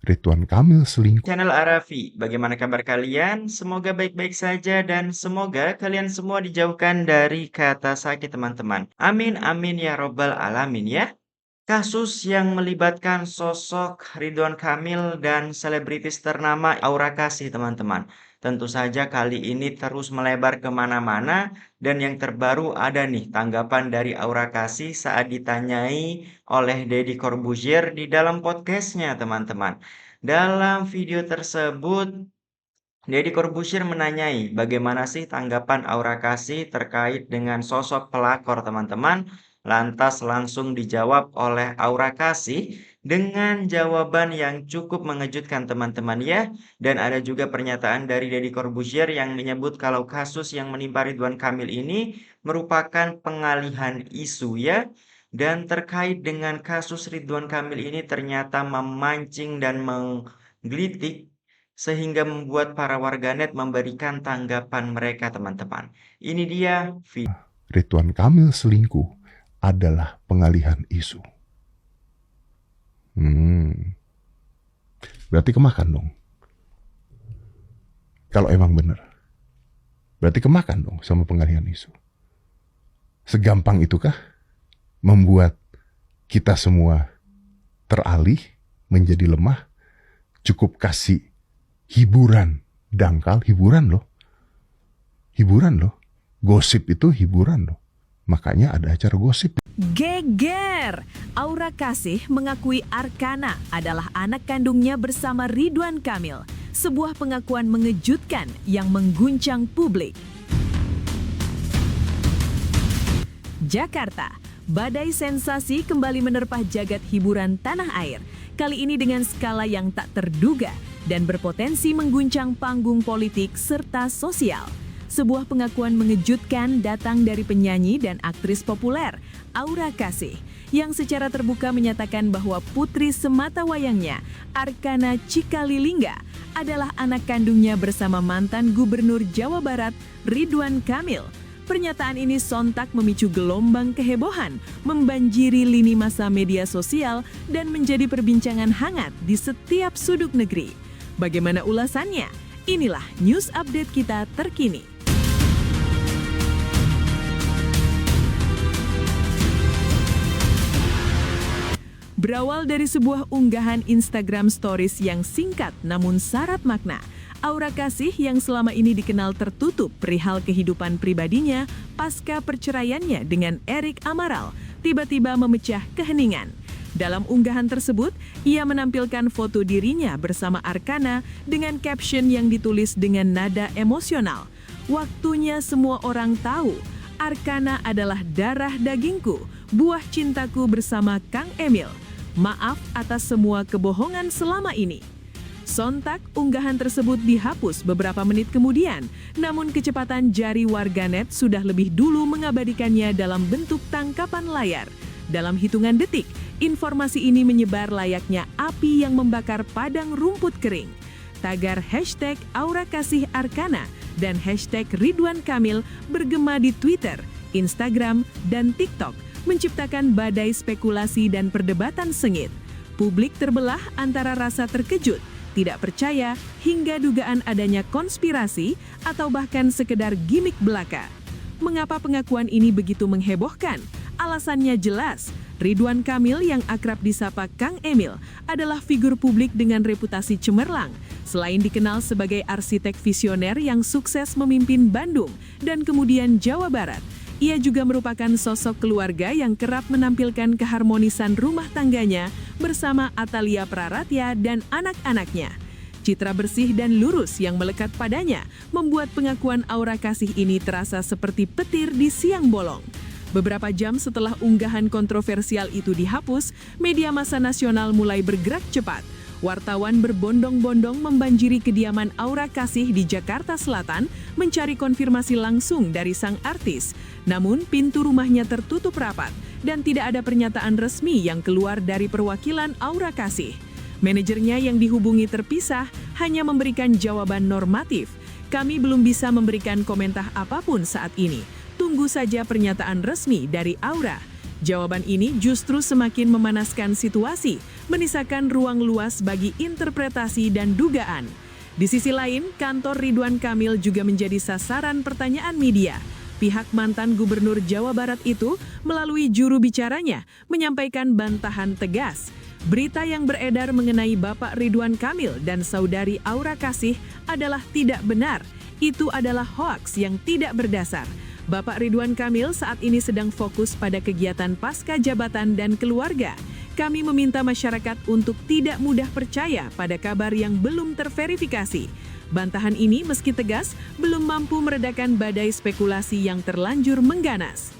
Ridwan Kamil selingkuh. Channel Arafi, bagaimana kabar kalian? Semoga baik-baik saja dan semoga kalian semua dijauhkan dari kata sakit teman-teman. Amin amin ya robbal alamin ya. Kasus yang melibatkan sosok Ridwan Kamil dan selebritis ternama Aura Kasih teman-teman. Tentu saja kali ini terus melebar kemana-mana dan yang terbaru ada nih tanggapan dari Aura Kasih saat ditanyai oleh Deddy Corbuzier di dalam podcastnya teman-teman. Dalam video tersebut, Deddy Corbuzier menanyai bagaimana sih tanggapan Aura Kasih terkait dengan sosok pelakor teman-teman. Lantas langsung dijawab oleh Aura Kasih dengan jawaban yang cukup mengejutkan teman-teman ya. Dan ada juga pernyataan dari Deddy Corbuzier yang menyebut kalau kasus yang menimpa Ridwan Kamil ini merupakan pengalihan isu ya. Dan terkait dengan kasus Ridwan Kamil ini ternyata memancing dan menggelitik sehingga membuat para warganet memberikan tanggapan mereka teman-teman. Ini dia Ridwan Kamil selingkuh adalah pengalihan isu. Berarti kemakan dong. Kalau emang benar. Berarti kemakan dong sama pengalihan isu. Segampang itukah membuat kita semua teralih menjadi lemah? Cukup kasih hiburan, dangkal, hiburan loh. Gosip itu hiburan loh. Makanya ada acara gosip. Geger! Aura Kasih mengakui Arkana adalah anak kandungnya bersama Ridwan Kamil. Sebuah pengakuan mengejutkan yang mengguncang publik. Jakarta, badai sensasi kembali menerpah jagat hiburan tanah air. Kali ini dengan skala yang tak terduga dan berpotensi mengguncang panggung politik serta sosial. Sebuah pengakuan mengejutkan datang dari penyanyi dan aktris populer, Aura Kasih, yang secara terbuka menyatakan bahwa putri sematawayangnya, Arkana Cikalilingga, adalah anak kandungnya bersama mantan Gubernur Jawa Barat, Ridwan Kamil. Pernyataan ini sontak memicu gelombang kehebohan, membanjiri lini masa media sosial, dan menjadi perbincangan hangat di setiap sudut negeri. Bagaimana ulasannya? Inilah news update kita terkini. Berawal dari sebuah unggahan Instagram Stories yang singkat namun syarat makna, Aura Kasih yang selama ini dikenal tertutup perihal kehidupan pribadinya pasca perceraiannya dengan Erik Amaral tiba-tiba memecah keheningan. Dalam unggahan tersebut, ia menampilkan foto dirinya bersama Arkana dengan caption yang ditulis dengan nada emosional. Waktunya semua orang tahu, Arkana adalah darah dagingku, buah cintaku bersama Kang Emil. Maaf atas semua kebohongan selama ini. Sontak, unggahan tersebut dihapus beberapa menit kemudian, namun kecepatan jari warganet sudah lebih dulu mengabadikannya dalam bentuk tangkapan layar. Dalam hitungan detik, informasi ini menyebar layaknya api yang membakar padang rumput kering. Tagar hashtag Aura Kasih Arkana dan hashtag Ridwan Kamil bergema di Twitter, Instagram, dan TikTok, menciptakan badai spekulasi dan perdebatan sengit. Publik terbelah antara rasa terkejut, tidak percaya, hingga dugaan adanya konspirasi atau bahkan sekedar gimik belaka. Mengapa pengakuan ini begitu menghebohkan? Alasannya jelas, Ridwan Kamil yang akrab disapa Kang Emil adalah figur publik dengan reputasi cemerlang. Selain dikenal sebagai arsitek visioner yang sukses memimpin Bandung dan kemudian Jawa Barat, ia juga merupakan sosok keluarga yang kerap menampilkan keharmonisan rumah tangganya bersama Atalia Praratya dan anak-anaknya. Citra bersih dan lurus yang melekat padanya membuat pengakuan Aura Kasih ini terasa seperti petir di siang bolong. Beberapa jam setelah unggahan kontroversial itu dihapus, media massa nasional mulai bergerak cepat. Wartawan berbondong-bondong membanjiri kediaman Aura Kasih di Jakarta Selatan mencari konfirmasi langsung dari sang artis. Namun pintu rumahnya tertutup rapat dan tidak ada pernyataan resmi yang keluar dari perwakilan Aura Kasih. Manajernya yang dihubungi terpisah hanya memberikan jawaban normatif. Kami belum bisa memberikan komentar apapun saat ini. Tunggu saja pernyataan resmi dari Aura. Jawaban ini justru semakin memanaskan situasi, menyisakan ruang luas bagi interpretasi dan dugaan. Di sisi lain, kantor Ridwan Kamil juga menjadi sasaran pertanyaan media. Pihak mantan Gubernur Jawa Barat itu melalui juru bicaranya menyampaikan bantahan tegas. Berita yang beredar mengenai Bapak Ridwan Kamil dan saudari Aura Kasih adalah tidak benar. Itu adalah hoaks yang tidak berdasar. Bapak Ridwan Kamil saat ini sedang fokus pada kegiatan pasca jabatan dan keluarga. Kami meminta masyarakat untuk tidak mudah percaya pada kabar yang belum terverifikasi. Bantahan ini meski tegas, belum mampu meredakan badai spekulasi yang terlanjur mengganas.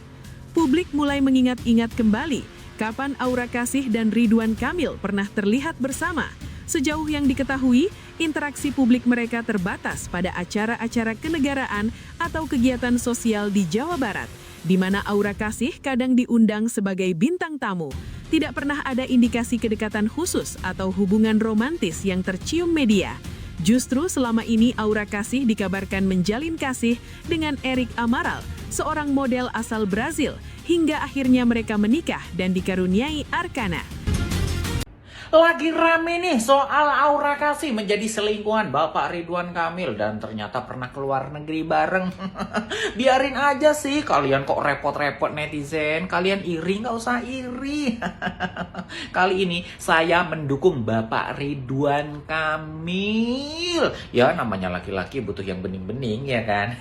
Publik mulai mengingat-ingat kembali kapan Aura Kasih dan Ridwan Kamil pernah terlihat bersama. Sejauh yang diketahui, interaksi publik mereka terbatas pada acara-acara kenegaraan atau kegiatan sosial di Jawa Barat, di mana Aura Kasih kadang diundang sebagai bintang tamu. Tidak pernah ada indikasi kedekatan khusus atau hubungan romantis yang tercium media. Justru selama ini Aura Kasih dikabarkan menjalin kasih dengan Eric Amaral, seorang model asal Brazil, hingga akhirnya mereka menikah dan dikaruniai Arkana. Lagi rame nih soal Aura Kasih menjadi selingkuhan Bapak Ridwan Kamil dan ternyata pernah keluar negeri bareng. Biarin aja sih, kalian kok repot-repot netizen, kalian iri nggak usah iri. Kali ini saya mendukung Bapak Ridwan Kamil. Ya namanya laki-laki butuh yang bening-bening ya kan.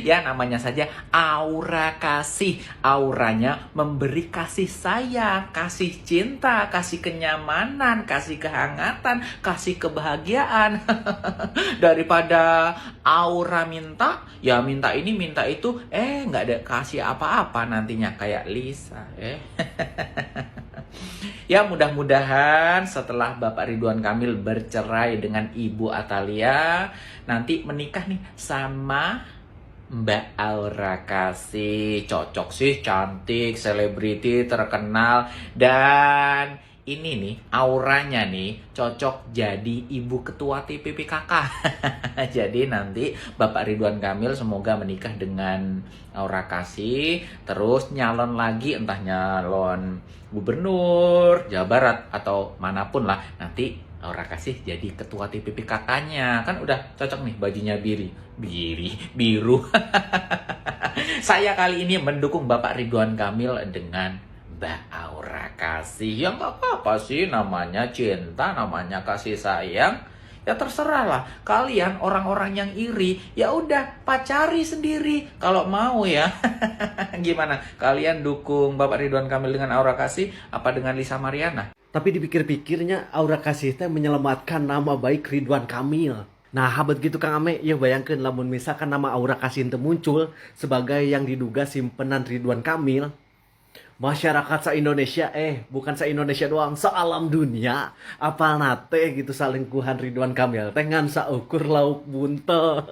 Ya namanya saja Aura Kasih. Auranya memberi kasih sayang, kasih cinta, kasih kenyamanan, kasih kehangatan, kasih kebahagiaan. Daripada Aura minta, ya minta ini minta itu, nggak ada kasih apa-apa nantinya kayak Lisa. Ya mudah-mudahan setelah Bapak Ridwan Kamil bercerai dengan Ibu Atalia, nanti menikah nih sama Mbak Aura Kasih. Cocok sih, cantik, selebriti, terkenal. Dan ini nih, auranya nih cocok jadi ibu ketua TPPKK. Jadi nanti Bapak Ridwan Kamil semoga menikah dengan Aura Kasih, terus nyalon lagi, entah nyalon gubernur Jawa Barat atau manapun lah. Nanti Aura Kasih jadi ketua TPPKK-nya. Kan udah cocok nih bajunya biru. Saya kali ini mendukung Bapak Ridwan Kamil dengan Mbak Aura Kasih. Ya nggak apa-apa sih, namanya cinta, namanya kasih sayang. Ya terserah lah, kalian orang-orang yang iri, ya udah pacari sendiri kalau mau ya. Gimana? Kalian dukung Bapak Ridwan Kamil dengan Aura Kasih apa dengan Lisa Mariana? Tapi dipikir-pikirnya Aura Kasih teh menyelamatkan nama baik Ridwan Kamil. Nah, begitu Kang Ame, ya bayangkan lamun misalkan nama Aura Kasih itu muncul sebagai yang diduga simpenan Ridwan Kamil. Masyarakat se-Indonesia, bukan se-Indonesia doang, se-alam dunia, apal nate gitu selingkuhan Ridwan Kamil, dengan saukur lauk buntel.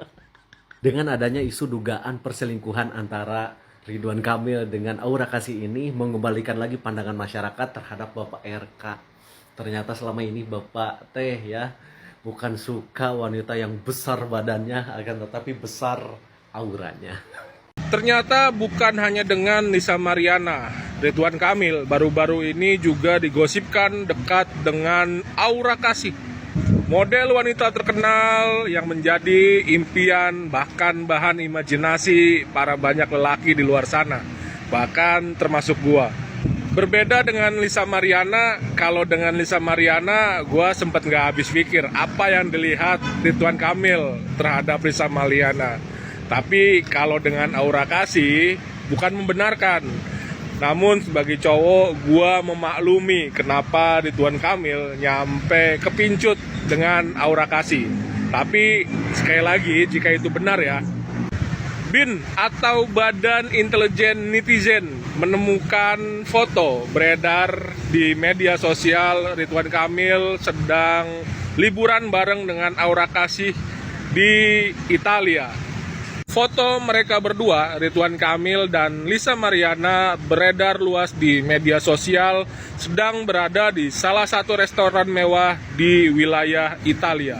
Dengan adanya isu dugaan perselingkuhan antara Ridwan Kamil dengan Aura Kasih ini mengembalikan lagi pandangan masyarakat terhadap Bapak RK. Ternyata selama ini Bapak teh ya bukan suka wanita yang besar badannya, akan tetapi besar auranya. Ternyata bukan hanya dengan Lisa Mariana, Ridwan Kamil baru-baru ini juga digosipkan dekat dengan Aura Kasih, model wanita terkenal yang menjadi impian bahkan bahan imajinasi para banyak lelaki di luar sana, bahkan termasuk gua. Berbeda dengan Lisa Mariana, kalau dengan Lisa Mariana gua sempat nggak habis pikir apa yang dilihat Ridwan Kamil terhadap Lisa Mariana. Tapi kalau dengan Aura Kasih bukan membenarkan. Namun sebagai cowok gua memaklumi kenapa Ridwan Kamil nyampe kepincut dengan Aura Kasih. Tapi sekali lagi jika itu benar ya, BIN atau Badan Intelijen Netizen menemukan foto beredar di media sosial Ridwan Kamil sedang liburan bareng dengan Aura Kasih di Italia. Foto mereka berdua, Ridwan Kamil dan Lisa Mariana, beredar luas di media sosial sedang berada di salah satu restoran mewah di wilayah Italia.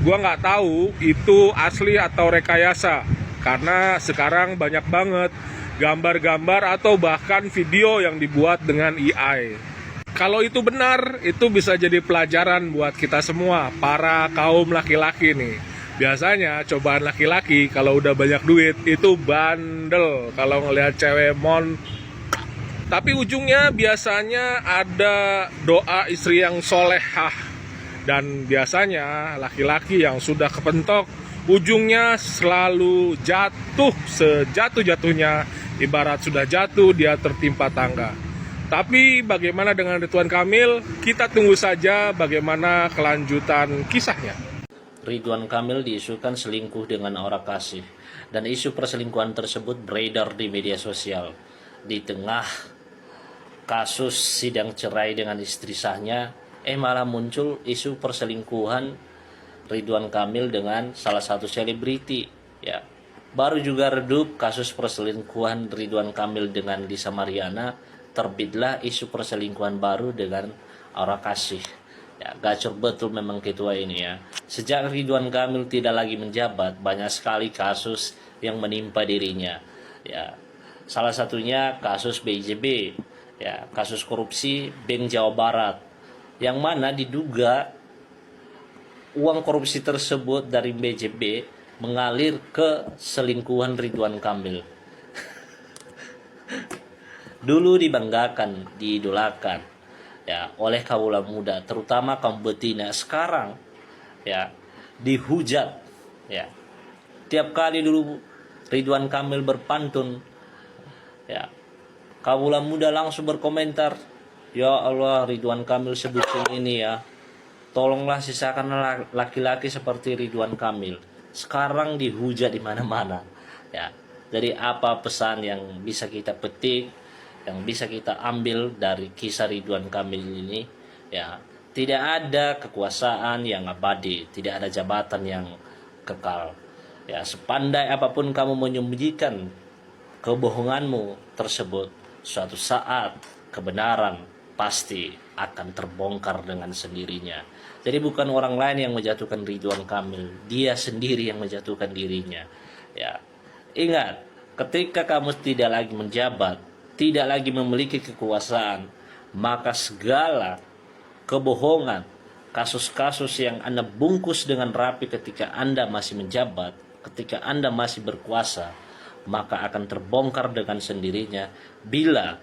Gua nggak tahu itu asli atau rekayasa, karena sekarang banyak banget gambar-gambar atau bahkan video yang dibuat dengan AI. Kalau itu benar, itu bisa jadi pelajaran buat kita semua, para kaum laki-laki nih. Biasanya cobaan laki-laki kalau udah banyak duit itu bandel kalau ngelihat cewek tapi ujungnya biasanya ada doa istri yang solehah. Dan biasanya laki-laki yang sudah kepentok, ujungnya selalu jatuh sejatuh-jatuhnya. Ibarat sudah jatuh, dia tertimpa tangga. Tapi bagaimana dengan Ridwan Kamil? Kita tunggu saja bagaimana kelanjutan kisahnya. Ridwan Kamil diisukan selingkuh dengan Aura Kasih, dan isu perselingkuhan tersebut beredar di media sosial. Di tengah kasus sidang cerai dengan istri sahnya, malah muncul isu perselingkuhan Ridwan Kamil dengan salah satu selebriti. Ya, baru juga redup kasus perselingkuhan Ridwan Kamil dengan Lisa Mariana, terbitlah isu perselingkuhan baru dengan Aura Kasih. Ya, gacor betul memang ketua ini ya. Sejak Ridwan Kamil tidak lagi menjabat, banyak sekali kasus yang menimpa dirinya. Ya, salah satunya kasus BJB, ya, kasus korupsi Bank Jawa Barat, yang mana diduga uang korupsi tersebut dari BJB mengalir ke selingkuhan Ridwan Kamil. Dulu dibanggakan, diidolakan ya oleh kaula muda, terutama kaum betina. Sekarang ya dihujat ya. Tiap kali dulu Ridwan Kamil berpantun ya, kaula muda langsung berkomentar, "Ya Allah, Ridwan Kamil sebutin ini ya. Tolonglah sisakan laki-laki seperti Ridwan Kamil." Sekarang dihujat di mana-mana. Ya. Jadi apa pesan yang bisa kita petik, yang bisa kita ambil dari kisah Ridwan Kamil ini? Ya, tidak ada kekuasaan yang abadi, tidak ada jabatan yang kekal. Ya, sepandai apapun kamu menyembunyikan kebohonganmu tersebut, suatu saat kebenaran pasti akan terbongkar dengan sendirinya. Jadi bukan orang lain yang menjatuhkan Ridwan Kamil, dia sendiri yang menjatuhkan dirinya. Ya, ingat, ketika kamu tidak lagi menjabat, tidak lagi memiliki kekuasaan, maka segala kebohongan, kasus-kasus yang Anda bungkus dengan rapi ketika Anda masih menjabat, ketika Anda masih berkuasa, maka akan terbongkar dengan sendirinya bila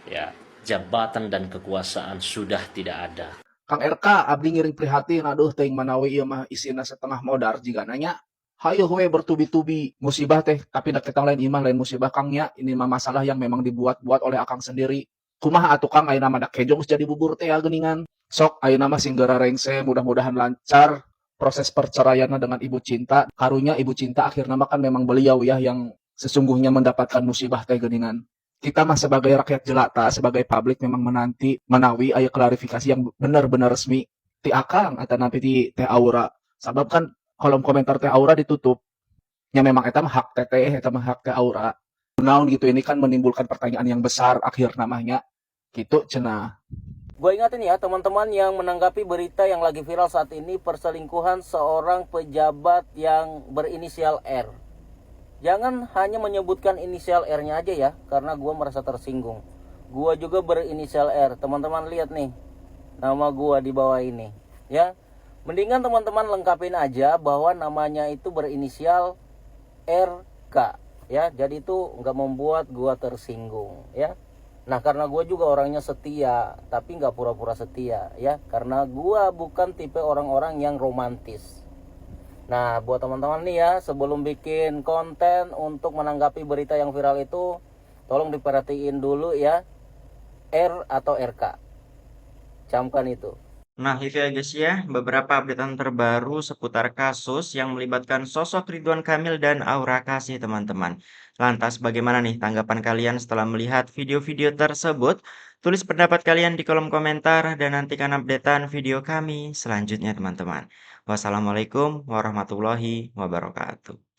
ya jabatan dan kekuasaan sudah tidak ada. Kang RK, abdi ngiri prihatin, aduh teuing manawi ieu mah isina setengah modar jiga nanya. Hayo we bertubi-tubi musibah teh, tapi dak kita lain imah lain musibah Kang nya, ini mah masalah yang memang dibuat-buat oleh akang sendiri. Kumaha atuh Kang ayeuna mah dak kejong jadi bubur teh geningan. Sok ayeuna mah singgara rengse, mudah-mudahan lancar proses perceraianna dengan Ibu Cinta. Karunya Ibu Cinta akhirnya mah kan memang beliau ya yang sesungguhnya mendapatkan musibah teh geningan. Kita mah sebagai rakyat jelata, sebagai publik memang menanti menawi aya klarifikasi yang benar-benar resmi ti akang atau nanti ti teh Aura. Sabab kan kolom komentar teh Aura ditutup. Ya memang eta mah hak teteh, eta mah hak teh Aura. Naon gitu, ini kan menimbulkan pertanyaan yang besar akhir namanya. Gitu cenah. Gue ingatin ya teman-teman yang menanggapi berita yang lagi viral saat ini, perselingkuhan seorang pejabat yang berinisial R. Jangan hanya menyebutkan inisial R-nya aja ya, karena gue merasa tersinggung. Gue juga berinisial R. Teman-teman lihat nih, nama gue di bawah ini. Ya, mendingan teman-teman lengkapin aja bahwa namanya itu berinisial RK. Ya, jadi itu nggak membuat gue tersinggung. Ya, nah karena gue juga orangnya setia, tapi nggak pura-pura setia. Ya, karena gue bukan tipe orang-orang yang romantis. Nah, buat teman-teman nih ya, sebelum bikin konten untuk menanggapi berita yang viral itu, tolong diperhatiin dulu ya, R atau RK. Camkan itu. Nah, itu ya guys ya, beberapa updatean terbaru seputar kasus yang melibatkan sosok Ridwan Kamil dan Aura Kasih teman-teman. Lantas bagaimana nih tanggapan kalian setelah melihat video-video tersebut? Tulis pendapat kalian di kolom komentar dan nantikan updatean video kami selanjutnya teman-teman. Wassalamualaikum warahmatullahi wabarakatuh.